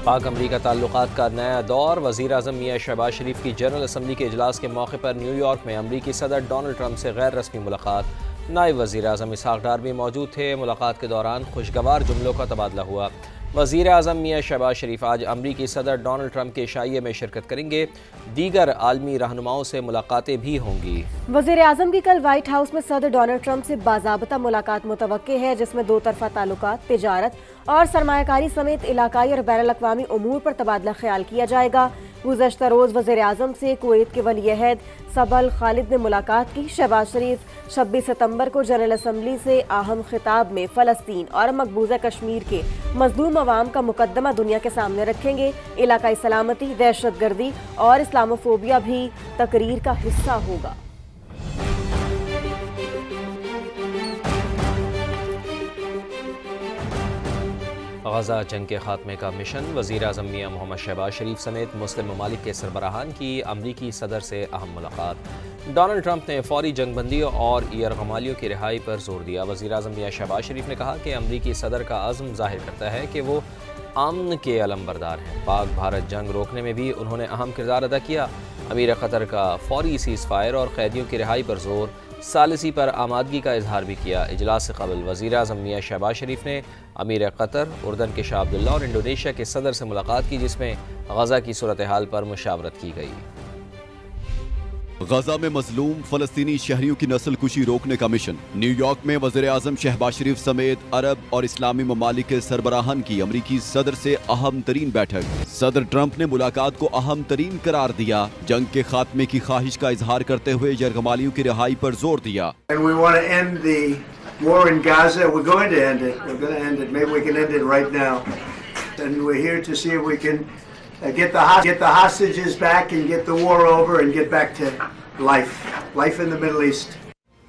पाक अमरीका ताल्लुकात का नया दौर। वज़ीर आज़म मियाँ शहबाज शरीफ की जनरल असम्बली के इजलास के मौके पर न्यूयॉर्क में अमरीकी सदर डोनाल्ड ट्रंप से गैर रस्मी मुलाकात। नायब वज़ीर आज़म इसहाक डार भी मौजूद थे। मुलाकात के दौरान खुशगवार जुमलों का तबादला हुआ। वज़ीर आज़म मियाँ शहबाज शरीफ आज अमरीकी सदर डोनाल्ड ट्रंप के इशाइये में शिरकत करेंगे। दीगर आलमी रहनुमाओं से मुलाकातें भी होंगी। वज़ीर आज़म की कल व्हाइट हाउस में सदर डोनाल्ड ट्रंप से बाज़ाबता मुलाकात मुतवक्के है, जिसमें दो तरफा ताल्लुकात, तिजारत और सरमायाकारी समेत इलाकाई और बैनुल अक़वामी उमूर पर तबादला ख्याल किया जाएगा। गुज़श्ता रोज़ वज़ीर आज़म से कुवैत के वली-ए-अहद सबल खालिद ने मुलाकात की। शहबाज शरीफ 26 सितंबर को जनरल असम्बली से अहम खिताब में फ़लस्तीन और मकबूजा कश्मीर के मज़लूम अवाम का मुकदमा दुनिया के सामने रखेंगे। इलाकाई सलामती, दहशतगर्दी और इस्लामोफोबिया भी तकरीर का हिस्सा होगा। गजा जंग के खात्मे का मिशन। वज़ीर आज़म मियाँ मोहम्मद शहबाज शरीफ समेत मुस्लिम ममालिक के सरबराहान की अमरीकी सदर से अहम मुलाकात। डोनाल्ड ट्रंप ने फौरी जंगबंदी और यरगमालियों की रिहाई पर जोर दिया। वज़ीर आज़म मियाँ शहबाज शरीफ ने कहा कि अमरीकी सदर का अज़्म जाहिर करता है कि वो अमन के अलमबरदार हैं। पाक भारत जंग रोकने में भी उन्होंने अहम किरदार अदा किया। अमीर क़तर का फौरी सीज़ फायर और कैदियों की रिहाई पर जोर, सालिसी पर आमादगी का इजहार भी किया। इजलास से कबल वज़ीर आज़म मियाँ शहबाज शरीफ ने अमीर क़तर, उर्दन के शाह अब्दुल्ला और इंडोनेशिया के सदर से मुलाकात की, जिसमें गजा की सूरत हाल पर मुशावरत की गई। गजा में मजलूम फलस्तीनी शहरियों की नस्ल कुशी रोकने का मिशन। न्यूयॉर्क में वज़ीर आज़म शहबाज शरीफ समेत अरब और इस्लामी ममालिक के सरबराहान की अमरीकी सदर से अहम तरीन बैठक। सदर ट्रंप ने मुलाकात को अहम तरीन करार दिया। जंग के खात्मे की ख्वाहिश का इजहार करते हुए यरगमालियों की रिहाई पर जोर दिया। Get the hostages back and get the war over and get back to life in the Middle East.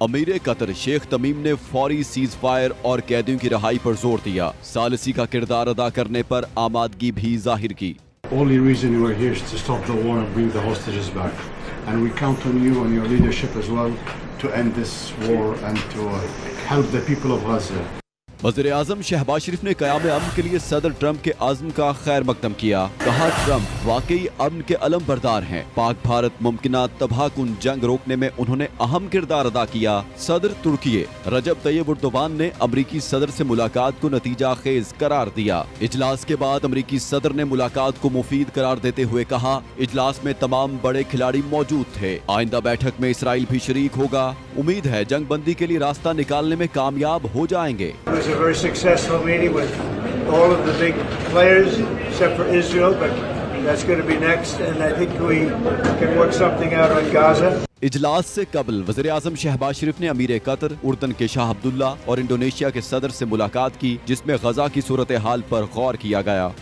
अमीर कतर शेख तमीम ने फौरी सीज फायर और कैदियों की रिहाई पर जोर दिया। सालिसी का किरदार अदा करने पर आमादगी भी जाहिर की। Only reason you are here is to stop the war and bring the hostages back, and we count on you and your leadership as well to end this war and to help the people of Gaza. वज़ीर आज़म शहबाज शरीफ ने क़याम अमन के लिए सदर Trump के आज़म का खैर मकदम किया। कहा, ट्रंप वाकई अमन के अलम बरदार हैं। पाक भारत मुमकिना तबाहकुन जंग रोकने में उन्होंने अहम किरदार अदा किया। सदर तुर्की रजब तैयब एर्दोगान ने अमरीकी सदर से मुलाकात को नतीजा खेज करार दिया। इजलास के बाद अमरीकी सदर ने मुलाकात को मुफीद करार देते हुए कहा, इजलास में तमाम बड़े खिलाड़ी मौजूद थे। आइंदा बैठक में इसराइल भी शरीक होगा। उम्मीद है जंग बंदी के लिए रास्ता निकालने में कामयाब हो जाएंगे। A very successful meeting with all of the big players except for Israel, but that's going to be next, and I think we can work something out on Gaza. इजलास से कबल वज़ीर आज़म शहबाज शरीफ ने अमीर कतर, उर्दन के शाह अब्दुल्ला और इंडोनेशिया के सदर से मुलाकात की, जिसमें गजा की सूरत हाल पर गौर किया गया।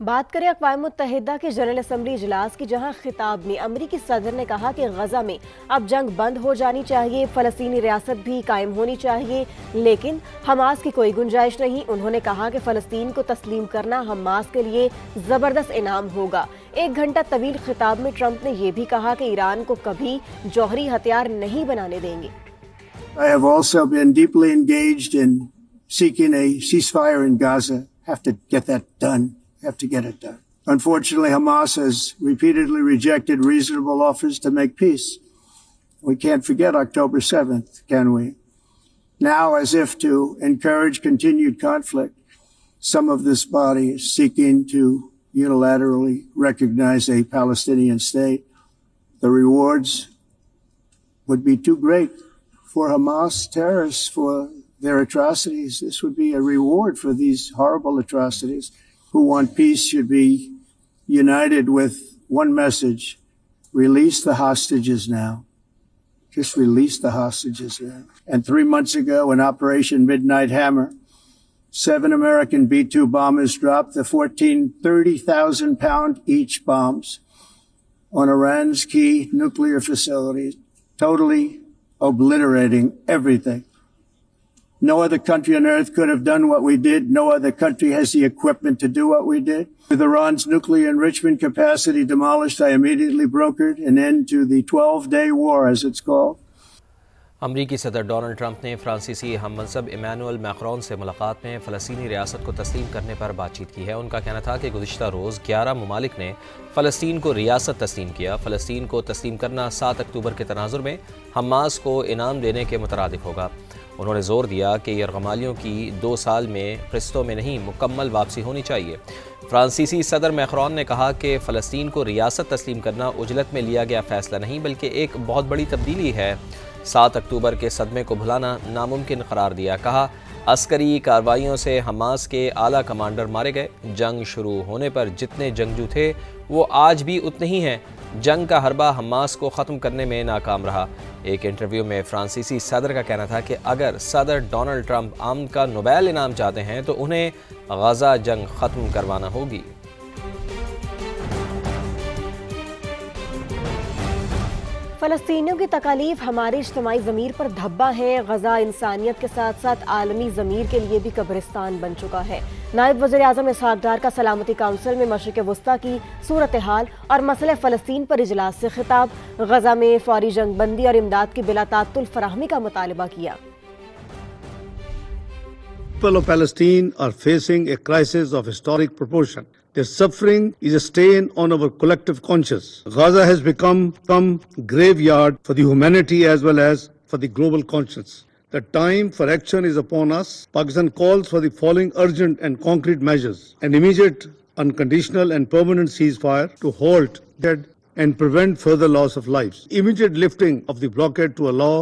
बात करें अक़वाम मुत्तहिदा के जनरल असम्बली इजलास की, जहां खिताब में अमरीकी सदर ने कहा कि गजा में अब जंग बंद हो जानी चाहिए, फ़लस्तीनी रियासत भी कायम होनी चाहिए, लेकिन हमास की कोई गुंजाइश नहीं। उन्होंने कहा कि फ़लस्तीन को तस्लीम करना हमास के लिए ज़बरदस्त इनाम होगा। 1 घंटा तवील खिताब में ट्रंप ने यह भी कहा कि ईरान को कभी जौहरी हथियार नहीं बनाने देंगे। I have also been deeply engaged in seeking a ceasefire in Gaza. Have to get that done. Have to get it done. Unfortunately, Hamas has repeatedly rejected reasonable offers to make peace. We can't forget October 7th, can we? Now, as if to encourage continued conflict, some of this body is seeking to unilaterally recognize a Palestinian state. The rewards would be too great for Hamas terrorists for their atrocities. This would be a reward for these horrible atrocities. Who want peace should be united with one message: release the hostages now. Just release the hostages now. And 3 months ago, in Operation Midnight Hammer, 7 American B-2 bombers dropped the 14 30,000-pound each bombs on Iran's key nuclear facilities, totally obliterating everything. No other country on earth could have done what we did. No other country has the equipment to do what we did. With Iran's nuclear enrichment capacity demolished, I immediately brokered an end to the 12-day war, as it's called. अमरीकी सदर Donald Trump ने फ्रांसीसी हममनसब Emmanuel Macron से मुलाकात में फ़लस्तीनी रियासत को तस्लीम करने पर बातचीत की है। उनका कहना था कि गुज़िश्ता रोज़ 11 ममालिक ने फ़लस्तीन को रियासत तस्लीम किया। फ़लस्तीन को तस्लीम करना 7 अक्टूबर के तनाजुर में हमास को इनाम देने के मुतरादिफ होगा। उन्होंने जोर दिया कि यरगमालियों की 2 साल में किस्तों में नहीं मुकम्मल वापसी होनी चाहिए। फ्रांसीसी सदर मैक्रोन ने कहा कि फ़लस्तीन को रियासत तस्लीम करना उजलत में लिया गया फ़ैसला नहीं बल्कि एक बहुत बड़ी तब्दीली है। 7 अक्टूबर के सदमे को भुलाना नामुमकिन करार दिया। कहा अस्करी कार्रवाइयों से हमास के आला कमांडर मारे गए। जंग शुरू होने पर जितने जंगजू थे वो आज भी उतने ही हैं। जंग का हरबा हमास को ख़त्म करने में नाकाम रहा। एक इंटरव्यू में फ्रांसीसी सदर का कहना था कि अगर सदर डोनाल्ड ट्रंप अमन का नोबेल इनाम चाहते हैं तो उन्हें गजा जंग ख़त्म करवाना होगी। फ़लस्तीनियों की तकालीफ हमारी इज्तिमाई ज़मीर पर धब्बा है। गजा इंसानियत के साथ साथ आलमी ज़मीर के लिए भी कब्रिस्तान बन चुका है। नायब वज़ीर आज़म इसहाक डार का सलामती काउंसिल में मशरिक़ वस्ता की सूरत हाल और मसले फ़लस्तीन पर इजलास से खिताब। गजा में फौरी जंग बंदी और इमदाद की बिला तात्तुल फराहमी का मुतालबा किया। People of Palestine are facing a crisis of historic proportion. Their suffering is a stain on our collective conscience. Gaza has become graveyard for the humanity as well as for the global conscience. The time for action is upon us. Pakistan calls for the following urgent and concrete measures: an immediate, unconditional and permanent ceasefire to halt dead and prevent further loss of lives. Immediate lifting of the blockade to allow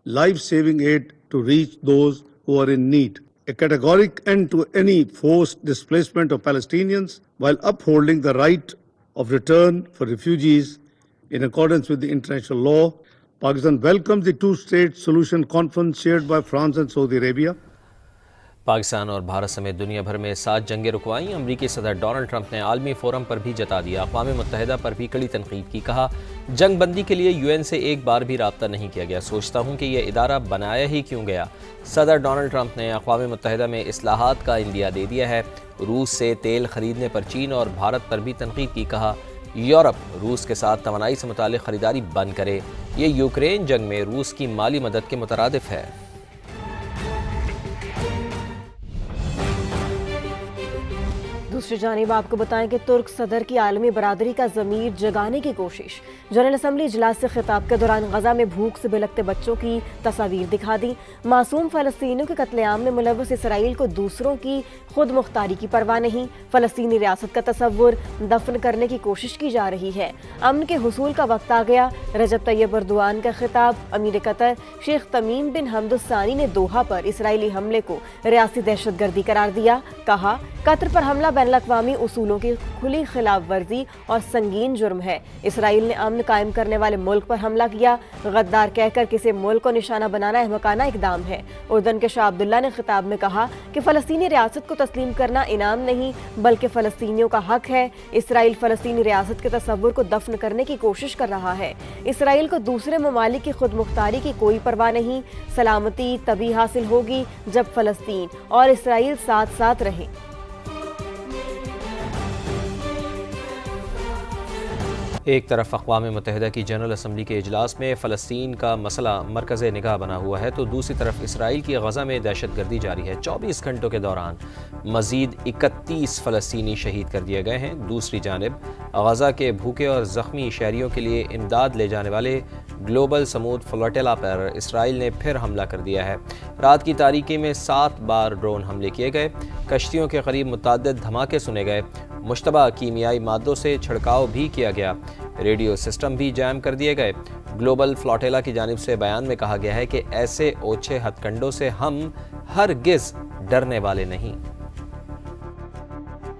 life-saving aid to reach those who are in need. A categoric end to any forced displacement of Palestinians while upholding the right of return for refugees in accordance with the international law. Pakistan welcomes the two-state solution conference chaired by France and Saudi Arabia. Pakistan और भारत समेत दुनिया भर में 7 जंगें रुकवाई। अमरीकी सदर Donald Trump ने आलमी forum पर भी जता दिया। अक़वाम मुत्तहिदा पर भी कड़ी तनकीद की। कहा जंग बंदी के लिए यूएन से एक बार भी राब्ता नहीं किया गया। सोचता हूँ कि यह इदारा बनाया ही क्यों गया। सदर डोनाल्ड ट्रंप ने अक़वाम मुत्तहिदा में इस्लाहात का इंदिया दे दिया है। रूस से तेल खरीदने पर चीन और भारत पर भी तनकीद की। कहा यूरोप रूस के साथ तवानाई से मुतालिक खरीदारी बंद करे। ये यूक्रेन जंग में रूस की माली मदद के मुतरादिफ है। दूसरी जानिब आपको बताएं कि तुर्क सदर की आलमी बरादरी का ज़मीर जगाने की कोशिश। जनरल असम्बली इजलास से खिताब के दौरान गजा में भूख से बिलखते बच्चों की तस्वीर दिखा दी। मासूम फ़लस्तीनियों के कत्लेआम में मुलव्वस इसराइल को दूसरों की खुद मुख्तारी की परवाह नहीं। फ़लस्तीनी रियासत का तस्वुर दफन करने की कोशिश की जा रही है। अमन के हुसूल का वक्त आ गया। रजब तैयब एर्दोआन का खिताब। अमीर कतर शेख तमीम बिन हमद सानी ने दोहा पर इसराइली हमले को रियासी दहशतगर्दी करार दिया। कहा कतर पर हमला बैनुल-अक़वामी उसूलों की खुली खिलाफ वर्जी और संगीन जुर्म है। इसराइल ने अमन कायम करने वाले मुल्क पर हमला किया। गद्दार कहकर किसी मुल्क को निशाना बनाना अहमकाना इकदाम है। उर्दन के शाह अब्दुल्ला ने खिताब में कहा कि फ़लस्तीनी रियासत को तस्लीम करना इनाम नहीं बल्कि फ़लस्तीनियों का हक है। इसराइल फ़लस्तीनी रियासत के तस्वुर को दफन करने की कोशिश कर रहा है। इसराइल को दूसरे ममालिक की खुद मुख्तारी की कोई परवाह नहीं। सलामती तभी हासिल होगी जब फ़लस्तीन और इसराइल साथ साथ रहें। एक तरफ अक़वाम मुत्तहिदा की जनरल असम्बली के इजलास में फ़लस्तीन का मसला मरकज़ निगाह बना हुआ है तो दूसरी तरफ इसराइल की गजा में दहशतगर्दी जारी है। 24 घंटों के दौरान मज़ीद 31 फ़लस्तीनी शहीद कर दिए गए हैं। दूसरी जानिब गजा के भूखे और ज़ख्मी शहरियों के लिए इमदाद ले जाने वाले ग्लोबल समूद फ्लोटिला पर इसराइल ने फिर हमला कर दिया है। रात की तारीकी में 7 बार ड्रोन हमले किए गए। कश्तियों के करीब मुतअद्दिद धमाके सुने गए। मुश्तबा कीमियाई मादों से छिड़काव भी किया गया। रेडियो सिस्टम भी जैम कर दिए गए। ग्लोबल फ्लोटिला की जानिब से बयान में कहा गया है कि ऐसे ओछे हथकंडों से हम हरगिज़ डरने वाले नहीं।